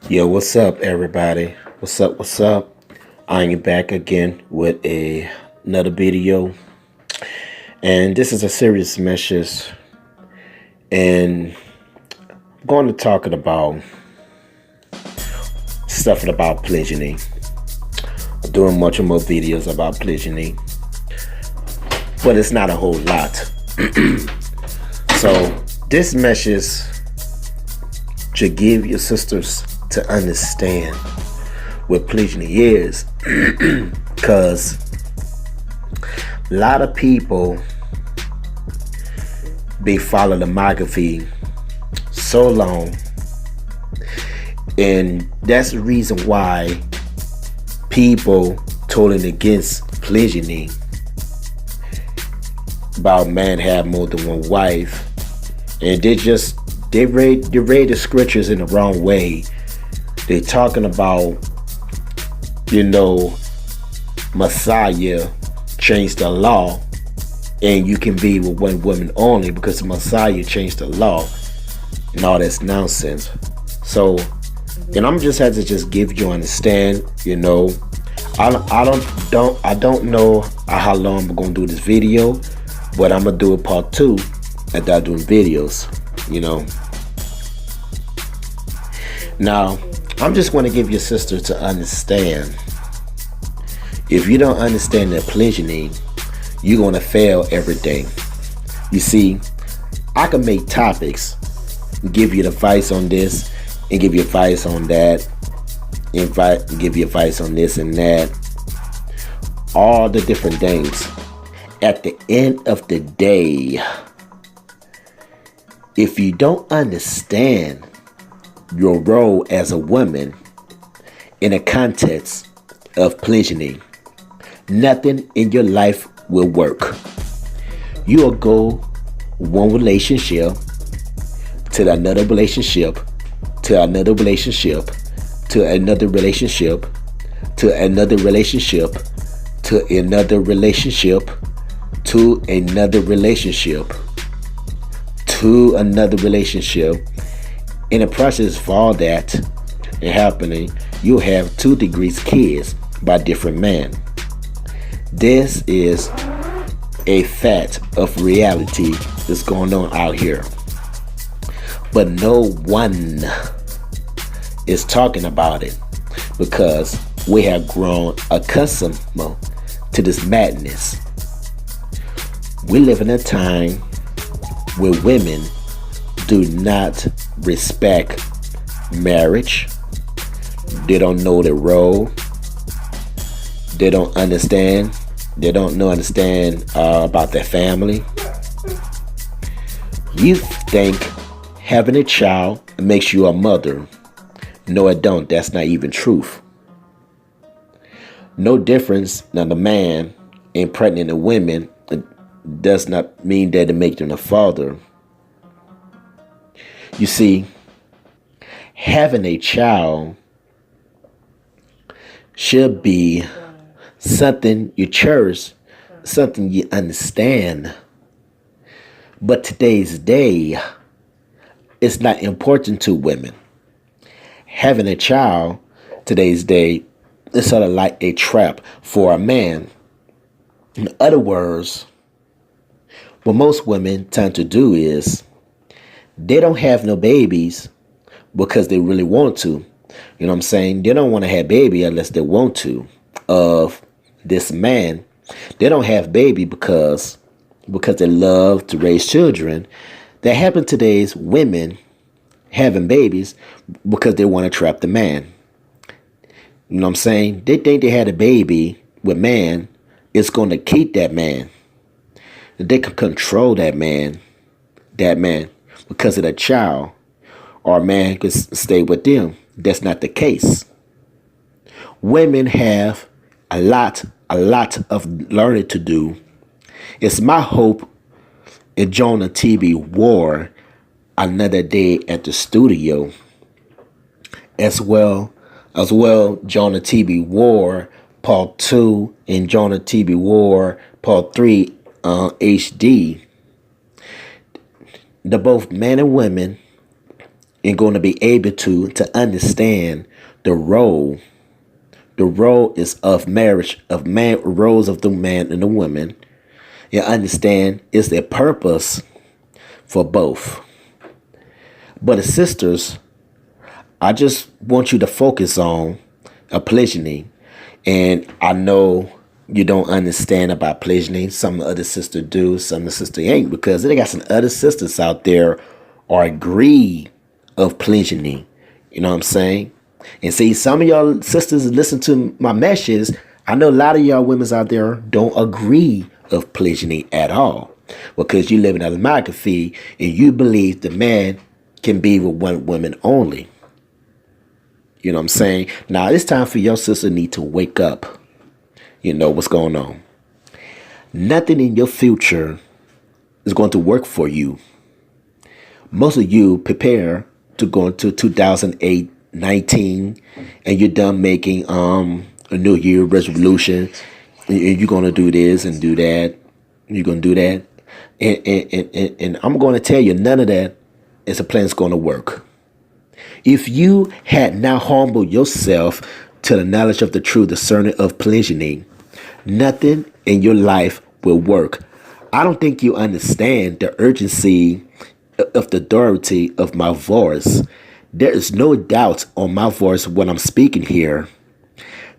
Yo, what's up, everybody? What's up? What's up? I am back again with another video, and this is a serious message. And I'm going to talk about stuff about polygyny. I'm doing much more videos about polygyny, but it's not a whole lot. So this message should give your sisters to understand what polygyny is, because a lot of people they follow the monogamy so long, and that's the reason why people totally against polygyny about man have more than one wife, and they read the scriptures in the wrong way. They're talking about, Messiah changed the law and you can be with one woman only because the Messiah changed the law, and all that's nonsense. So, and I'm just had to just give you understand, I don't know how long I'm gonna do this video, but I'm gonna do a part 2 after I'm doing videos, Now, I'm just want to give your sister to understand. If you don't understand the polygyny, you're going to fail everything. You see, I can make topics, give you advice on this, and give you advice on that, give you advice on this and that, all the different things. At the end of the day, if you don't understand your role as a woman in the context of polygyny, nothing in your life will work. You will go one relationship to another relationship to another relationship to another relationship to another relationship to another relationship to another relationship to another relationship. In the process of all that happening, you have 2 degrees kids by different men. This is a fact of reality that's going on out here. But no one is talking about it because we have grown accustomed to this madness. We live in a time where women do not respect marriage. They don't know their role. They don't understand. They don't understand about their family. You think having a child makes you a mother. No, it don't. That's not even truth. No difference. Now, the man impregnating a woman does not mean that it makes them a father. You see, having a child should be something you cherish, something you understand. But today's day, it's not important to women. Having a child today's day is sort of like a trap for a man. In other words, what most women tend to do is they don't have no babies because they really want to. You know what I'm saying? They don't want to have baby unless they want to of this man. They don't have baby because they love to raise children. That happen today's women having babies because they want to trap the man. You know what I'm saying? They think they had a baby with man. It's going to keep that man. They can control that man because of the child, or a man could stay with them. That's not the case. Women have a lot of learning to do. It's my hope in JONAHTWWAR another day at the studio, as well JONAHTWWAR Part 2 and JONAHTWWAR Part 3 HD. The both men and women and going to be able to understand the role. The role is of marriage, of man, roles of the man and the woman. You understand is their purpose for both. But the sisters, I just want you to focus on a polygyny. And I know you don't understand about polygyny. Some other sisters do, some of the sisters ain't, because they got some other sisters out there are agree of polygyny. You know what I'm saying? And see, some of y'all sisters listen to my messages. I know a lot of y'all women out there don't agree of polygyny at all, because you live in a monarchy and you believe the man can be with one woman only. You know what I'm saying? Now it's time for your sister need to wake up. You know what's going on. Nothing in your future is going to work for you. Most of you prepare to go into 2008, 19, and you're done making a New Year resolution. You're going to do this and do that. You're going to do that. And I'm going to tell you, none of that is a plan that's going to work. If you had not humbled yourself to the knowledge of the true discerning of polygyny, nothing in your life will work. I don't think you understand the urgency of the authority of my voice. There is no doubt on my voice when I'm speaking here.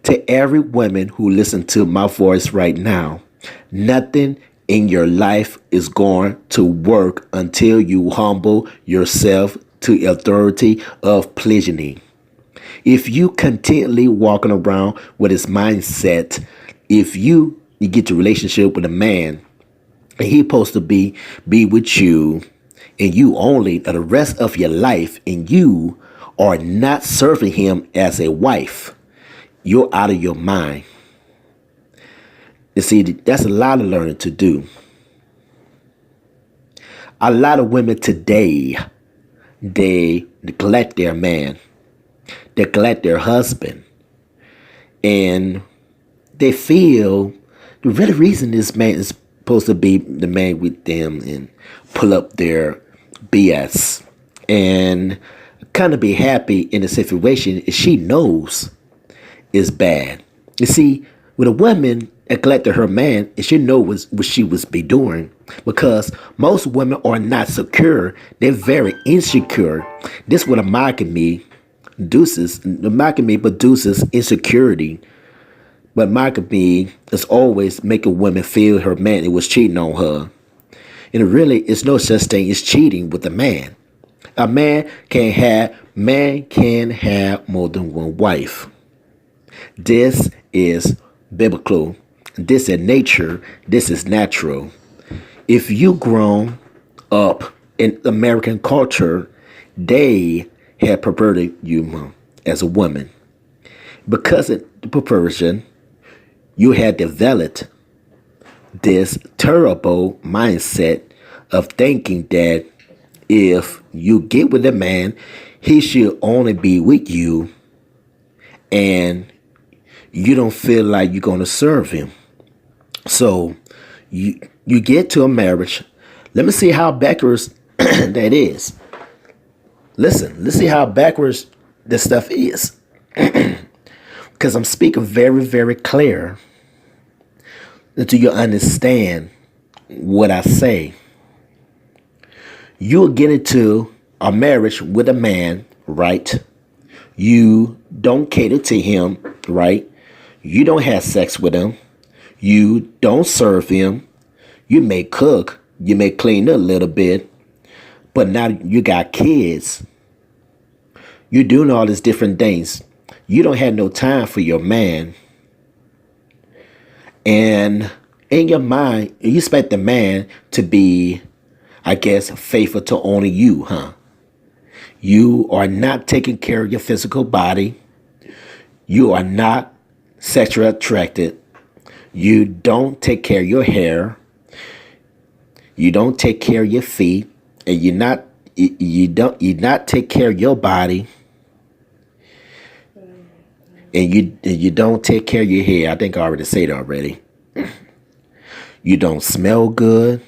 To every woman who listens to my voice right now, nothing in your life is going to work until you humble yourself to the authority of polygyny. If you continually walking around with this mindset, if you get your relationship with a man and he's supposed to be with you and you only the rest of your life, and you are not serving him as a wife, you're out of your mind. You see, that's a lot of learning to do. A lot of women today, they neglect their man, neglect their husband, and they feel the real reason this man is supposed to be the man with them and pull up their BS and kind of be happy in the situation she knows is bad. You see, when a woman neglected her man, and she knows what she was be doing, because most women are not secure. They're very insecure. This is what a monogamy produces. The monogamy produces insecurity. But monogamy is always making women feel her man was cheating on her. And really, it's no such thing as cheating with a man. A man can have more than one wife. This is biblical. This is nature. This is natural. If you grown up in American culture, they have perverted you as a woman. Because of the perversion, you had developed this terrible mindset of thinking that if you get with a man, he should only be with you, and you don't feel like you're going to serve him. So you get to a marriage. Let me see how backwards that is. Listen, let's see how backwards this stuff is. Because I'm speaking very, very clear until you understand what I say. You'll get into a marriage with a man, right? You don't cater to him, right? You don't have sex with him. You don't serve him. You may cook. You may clean up a little bit. But now you got kids. You're doing all these different things. You don't have no time for your man. And in your mind, you expect the man to be, I guess, faithful to only you, huh? You are not taking care of your physical body. You are not sexually attracted. You don't take care of your hair. You don't take care of your feet. And you not take care of your body. And you don't take care of your hair. I think I already said it already. You don't smell good.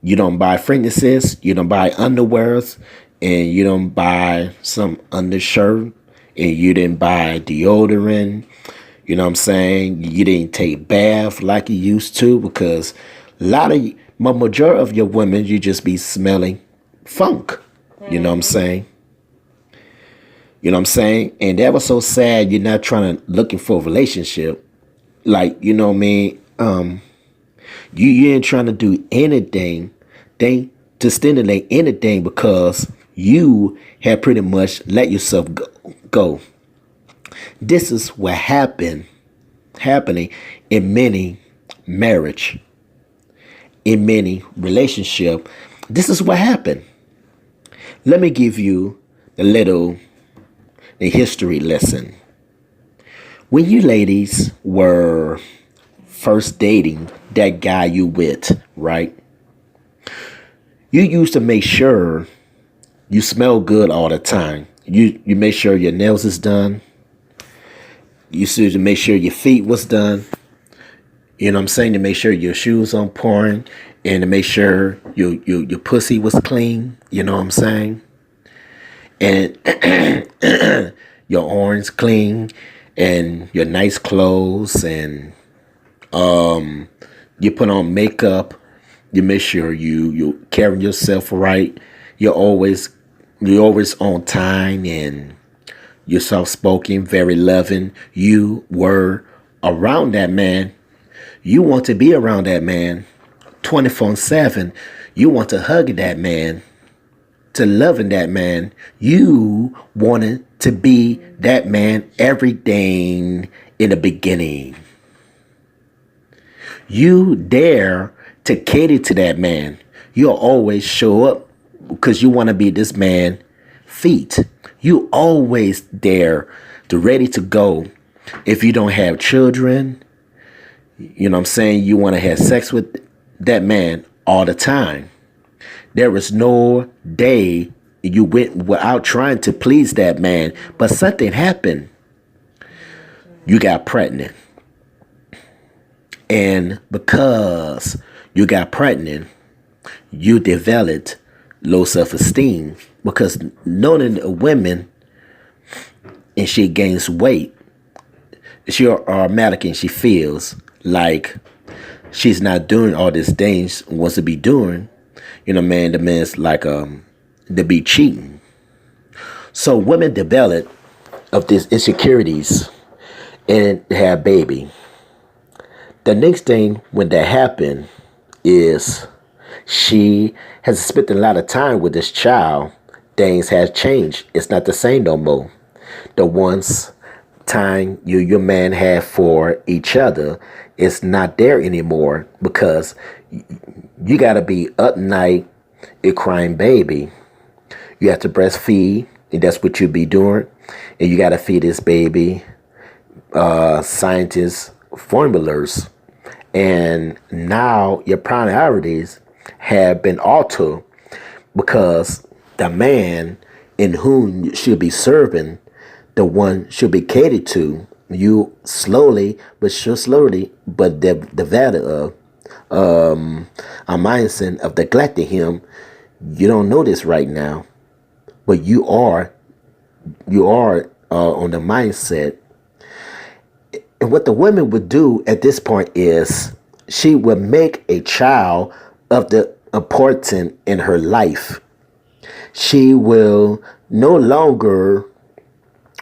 You don't buy fragrances. You don't buy underwears. and you don't buy some undershirt, and you didn't buy deodorant, you know what I'm saying? You didn't take bath like you used to, because majority of your women, you just be smelling funk. You know what I'm saying? You know what I'm saying? And that was so sad. You're not looking for a relationship. Like, you know what I mean? You ain't trying to do anything to stimulate anything, because you have pretty much let yourself go. This is what happening in many marriage, in many relationship. This is what happened. Let me give you the history lesson. When you ladies were first dating that guy you with, right? You used to make sure you smell good all the time. You make sure your nails is done. You used to make sure your feet was done. You know what I'm saying? To make sure your shoes on point, and to make sure your pussy was clean. You know what I'm saying? And your orange clean, and your nice clothes, and you put on makeup. You make sure you carry yourself right. You're always on time, and you're soft spoken, very loving. You were around that man. You want to be around that man 24/7. You want to hug that man, to loving that man. You wanted to be that man everything in the beginning. You dare to cater to that man. You'll always show up because you want to be this man feet. You always there to ready to go. If you don't have children, you know what I'm saying, you want to have sex with that man all the time. There was no day you went without trying to please that man, but something happened. You got pregnant. And because you got pregnant, you developed low self-esteem, because knowing a woman and she gains weight, she automatically she feels like she's not doing all these things wants to be doing. You know, man, the man's like to be cheating. So women develop of these insecurities and have baby. The next thing when that happened is she has spent a lot of time with this child. Things has changed. It's not the same no more. The once time your man had for each other is not there anymore, because you got to be up night a crying baby. You have to breastfeed, and that's what you be doing. And you got to feed this baby scientists formulas. And now your priorities have been altered, because the man in whom you should be serving, the one should be catered to, you slowly but the value of a mindset of neglecting him. You don't know this right now, but you are on the mindset. And what the women would do at this point is she would make a child of the important in her life. She will no longer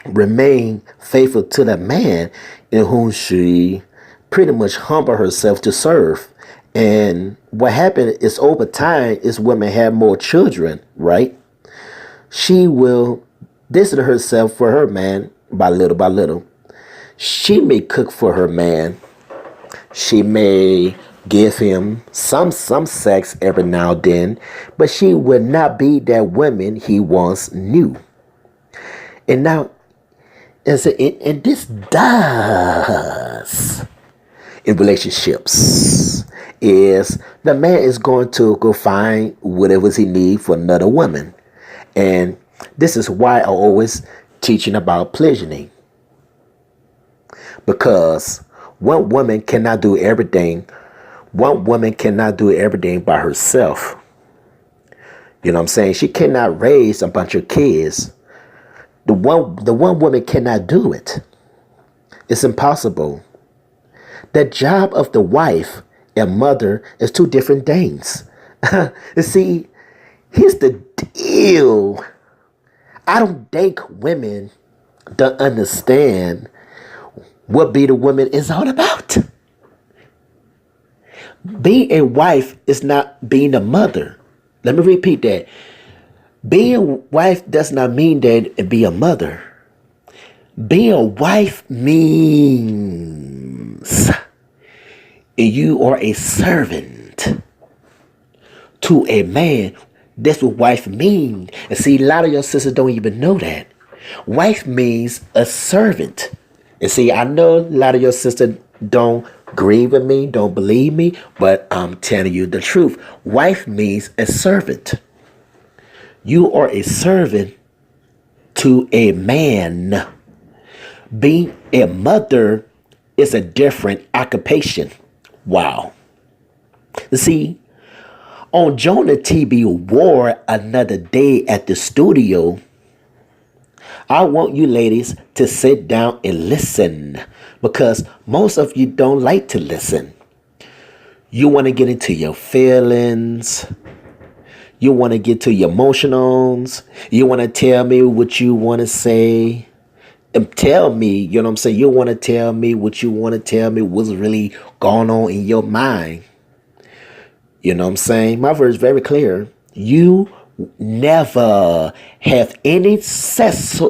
remain faithful to the man in whom she pretty much humble herself to serve. And what happened is over time is women have more children, right? She will distance herself for her man by little by little. She may cook for her man. She may give him some sex every now and then, but she will not be that woman he once knew. And now, and this does in relationships is the man is going to go find whatever he needs for another woman. And this is why I always teaching about polygyny. Because one woman cannot do everything. One woman cannot do everything by herself. You know what I'm saying? She cannot raise a bunch of kids. The one woman cannot do it. It's impossible. The job of the wife and mother is two different things. You see, here's the deal. I don't think women don't understand what being a woman is all about. Being a wife is not being a mother. Let me repeat that. Being a wife does not mean that be a mother. Being a wife means you are a servant to a man. That's what wife means. And see, a lot of your sisters don't even know that. Wife means a servant. And see, I know a lot of your sisters don't agree with me, don't believe me, but I'm telling you the truth. Wife means a servant. You are a servant to a man. Being a mother is a different occupation. Wow. See, on JONAHTWWAR Another Day at the studio, I want you ladies to sit down and listen, because most of you don't like to listen. You want to get into your feelings. You want to get to your emotionals. You want to tell me what you want to say. And tell me, you know what I'm saying? You want to tell me what you want to tell me, what's really going on in your mind. You know what I'm saying? My verse is very clear. You never have any sex,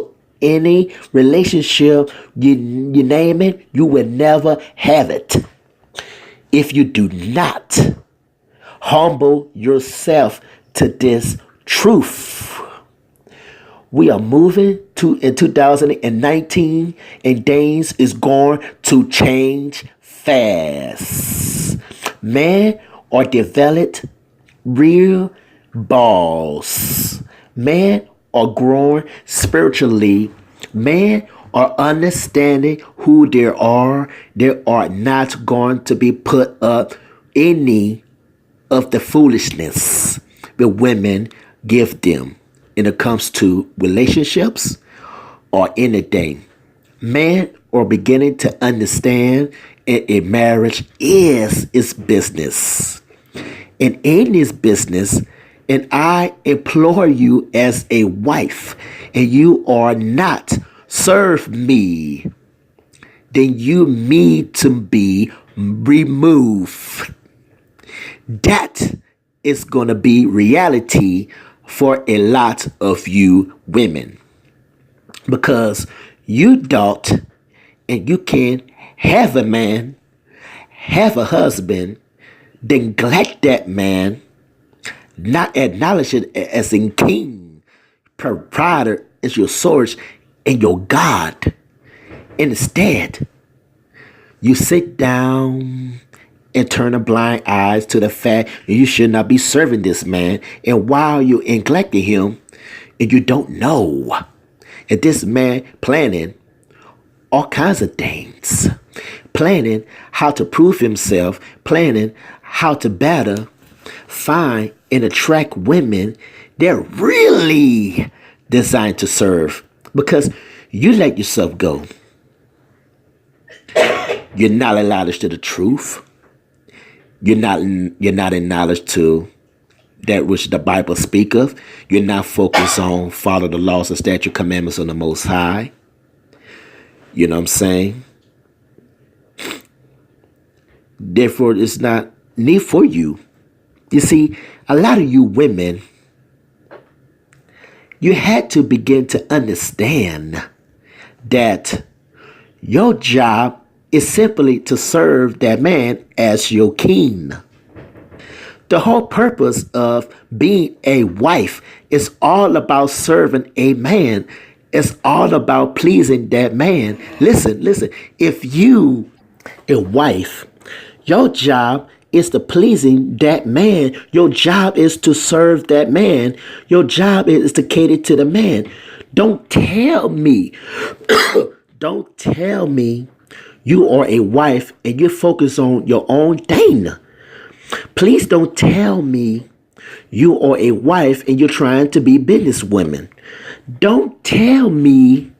any relationship, you name it, you will never have it if you do not humble yourself to this truth. We are moving to in 2019, and things is going to change fast. Men are developed real balls. Men are growing spiritually. Men are understanding who they are. They are not going to be put up any of the foolishness that women give them when it comes to relationships or anything. Men are beginning to understand a marriage is its business. And in this business, and I implore you as a wife, and you are not serve me, then you need to be removed. That is going to be reality for a lot of you women, because you don't and you can have a man, have a husband, neglect that man, not acknowledge it as a king, provider, as your source and your God. Instead, you sit down and turn a blind eyes to the fact that you should not be serving this man. And while you're neglecting him, and you don't know, and this man planning all kinds of things, planning how to prove himself, planning how to better find and attract women they're really designed to serve, because you let yourself go. You're not acknowledged to the truth. You're not acknowledged to that which the Bible speak of. You're not focused on follow the laws and statute commandments of the Most High. You know what I'm saying? Therefore, it's not need for you. You see, a lot of you women, you had to begin to understand that your job is simply to serve that man as your king. The whole purpose of being a wife is all about serving a man. It's all about pleasing that man. Listen. If you a wife, your job is to pleasing that man. Your job is to serve that man. Your job is to cater to the man. Don't tell me, don't tell me you are a wife and you focus on your own thing. Please don't tell me You are a wife and you're trying to be businesswoman. Don't tell me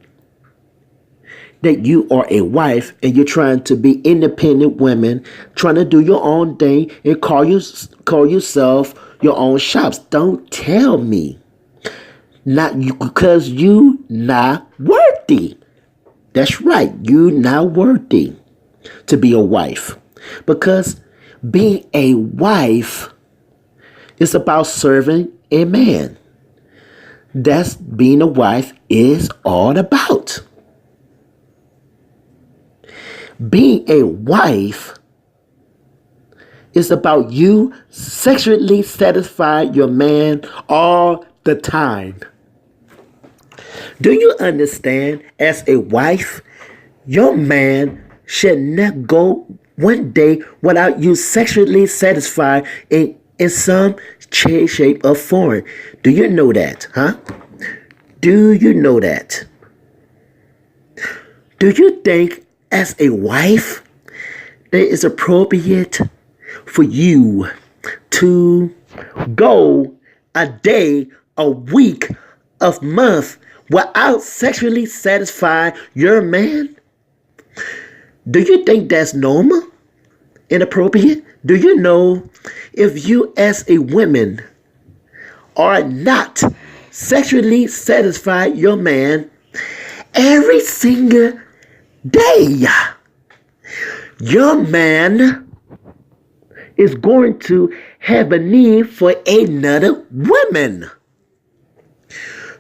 that you are a wife and you're trying to be independent women, trying to do your own thing and call yourself your own shops. Don't tell me. Not you, because you not worthy. That's right. You not worthy to be a wife. Because being a wife is about serving a man. That's being a wife is all about. Being a wife is about you sexually satisfy your man all the time. Do you understand? As a wife, your man should not go one day without you sexually satisfied in some shape or form. Do you know that? Huh? Do you know that? Do you think as a wife that it's appropriate for you to go a day, a week, a month without sexually satisfying your man? Do you think that's normal? Inappropriate? Do you know if you as a woman are not sexually satisfied your man every single day, your man is going to have a need for another woman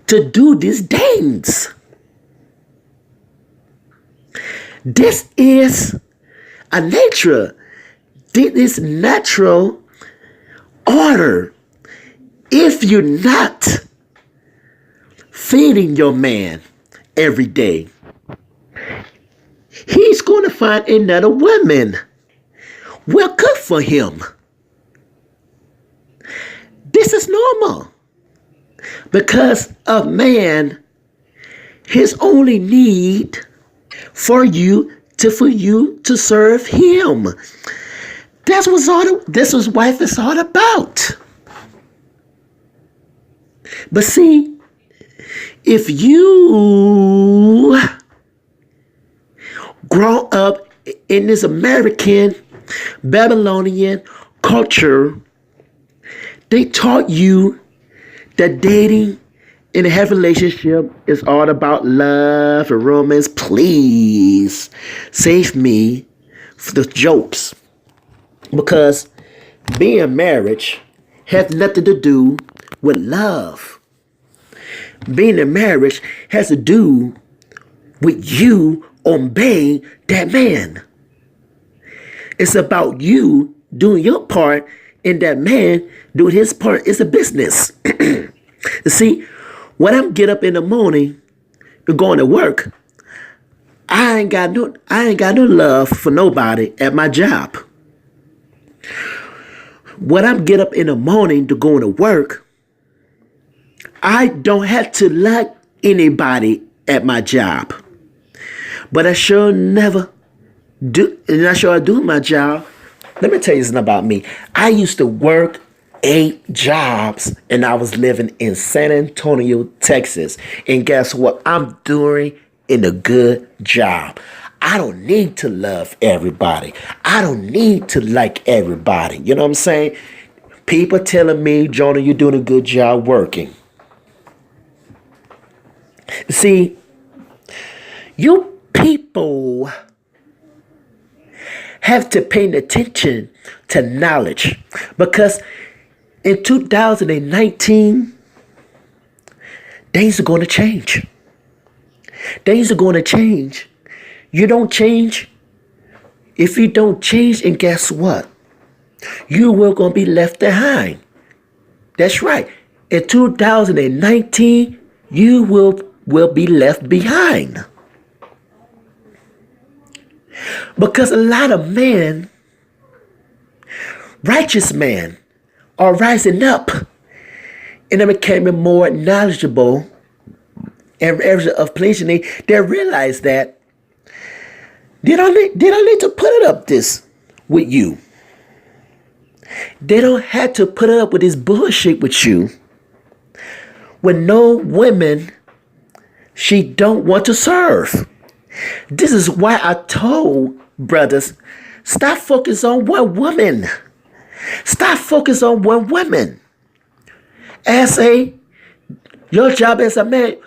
to do these things. This is a nature. This is natural order. If you're not feeding your man every day, he's going to find another woman. Well, good for him. This is normal. Because a man, his only need for you to serve him. That's what this was wife is all about. But see, if you grow up in this American Babylonian culture, they taught you that dating in a healthy relationship is all about love and romance. Please save me for the jokes. Because being in marriage has nothing to do with love. Being in marriage has to do with you obeying that man. It's about you doing your part and that man doing his part. It's a business. You see, when I get up in the morning and going to work, I ain't got no love for nobody at my job. When I get up in the morning to go to work, I don't have to like anybody at my job. But I sure never do, and I sure do my job. Let me tell you something about me. I used to work 8 jobs and I was living in San Antonio, Texas. And guess what? I'm doing a good job. I don't need to love everybody. I don't need to like everybody. You know what I'm saying? People telling me, Jonah, you're doing a good job working. See, you people have to pay attention to knowledge, because in 2019, things are going to change. Things are going to change. You don't change. If you don't change, and guess what? You will going to be left behind. That's right. In 2019, you will be left behind. Because a lot of men, righteous men, are rising up and they're becoming more knowledgeable in areas of polygyny. They realize that they don't need to put it up this with you. They don't have to put up with this bullshit with you. When no women she don't want to serve. This is why I told brothers, stop focusing on one woman. Stop focusing on one woman. Your job as a man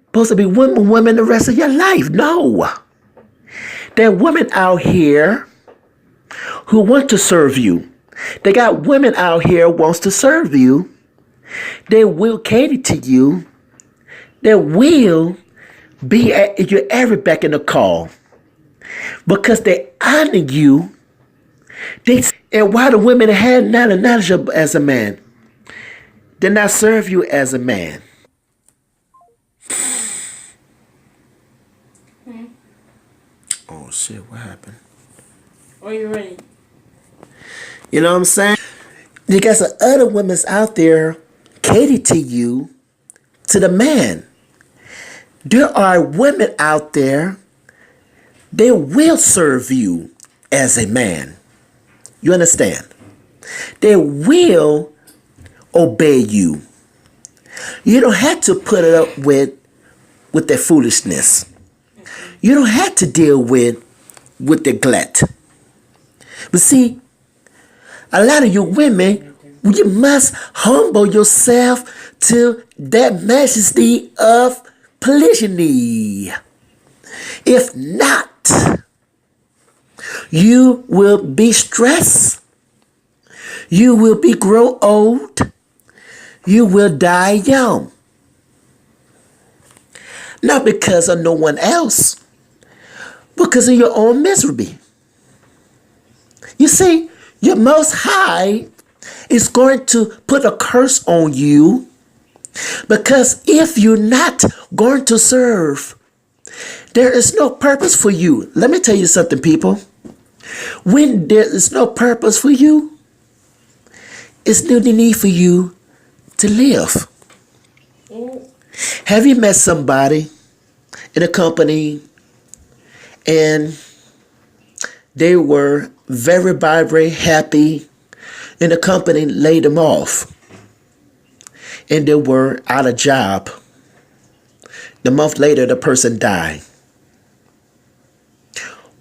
supposed to be one woman the rest of your life. No. There are women out here who want to serve you. They got women out here who wants to serve you. They will cater to you. They will be at your every beck and a call. Because they honor you. And why the women had not acknowledged you as a man, did not serve you as a man. Oh shit, what happened? Are you ready? You know what I'm saying? You got some other women out there cater to you, to the man. There are women out there, they will serve you as a man. You understand? They will obey you. You don't have to put it up with their foolishness. You don't have to deal with neglect. But see, a lot of you women, you must humble yourself to that majesty of polygyny. If not, you will be stressed. You will grow old. You will die young. Not because of no one else, because of your own misery. You see, your Most High is going to put a curse on you, because if you're not going to serve, there is no purpose for you. Let me tell you something, people. When there is no purpose for you, it's no need for you to live. Have you met somebody in a company and they were very vibrant, happy, and the company laid them off and they were out of job? The month later, the person died.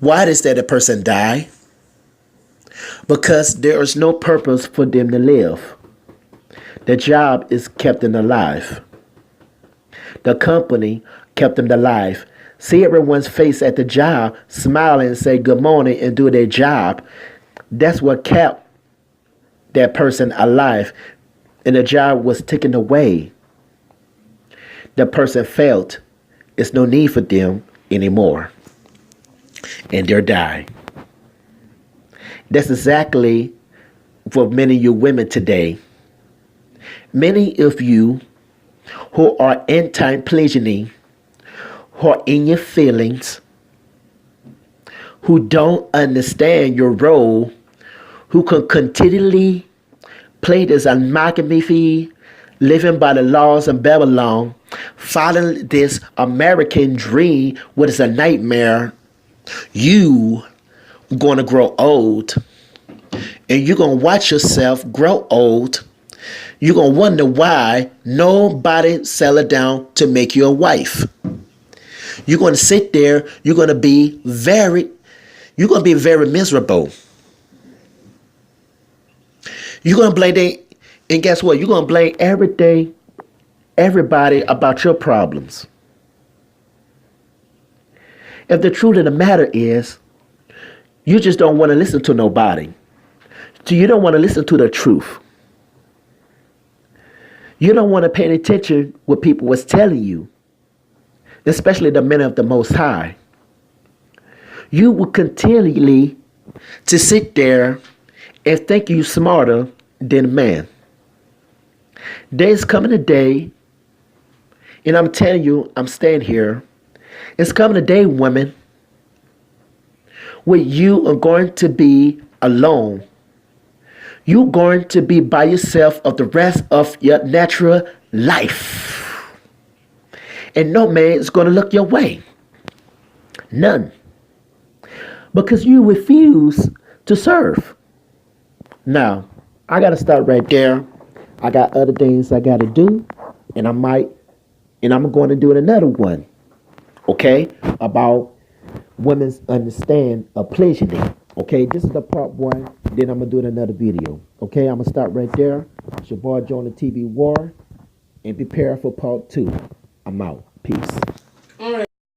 Why does that person die? Because there is no purpose for them to live. The job is kept them alive. The company kept them alive. See everyone's face at the job, smiling and say good morning and do their job. That's what kept that person alive. And the job was taken away. The person felt it's no need for them anymore. And they're dying. That's exactly for many of you women today. Many of you who are anti-polygyny, who are in your feelings, who don't understand your role, who can continually play this monogamy, living by the laws of Babylon, following this American dream, what is a nightmare. You going to grow old, and you're going to watch yourself grow old. You're going to wonder why nobody settled down to make you a wife. You're going to sit there, you're going to be very miserable. You're going to blame and guess what? You're going to blame everybody about your problems. If the truth of the matter is, you just don't want to listen to nobody. So you don't want to listen to the truth. You don't want to pay attention what people was telling you, especially the men of the Most High. You will continually to sit there and think you smarter than man. There's coming a day, and I'm telling you, I'm staying here. It's coming a day, women, where you are going to be alone. You're going to be by yourself of the rest of your natural life. And no man is going to look your way. None. Because you refuse to serve. Now, I gotta start right there. I got other things I gotta do, and I'm going to do another one, okay, about women's understand a polygyny. Okay, this is the part one. Then I'm gonna do it another video. Okay, I'm gonna start right there. It's your boy Jonah TV War, and prepare for part two. I'm out. Peace.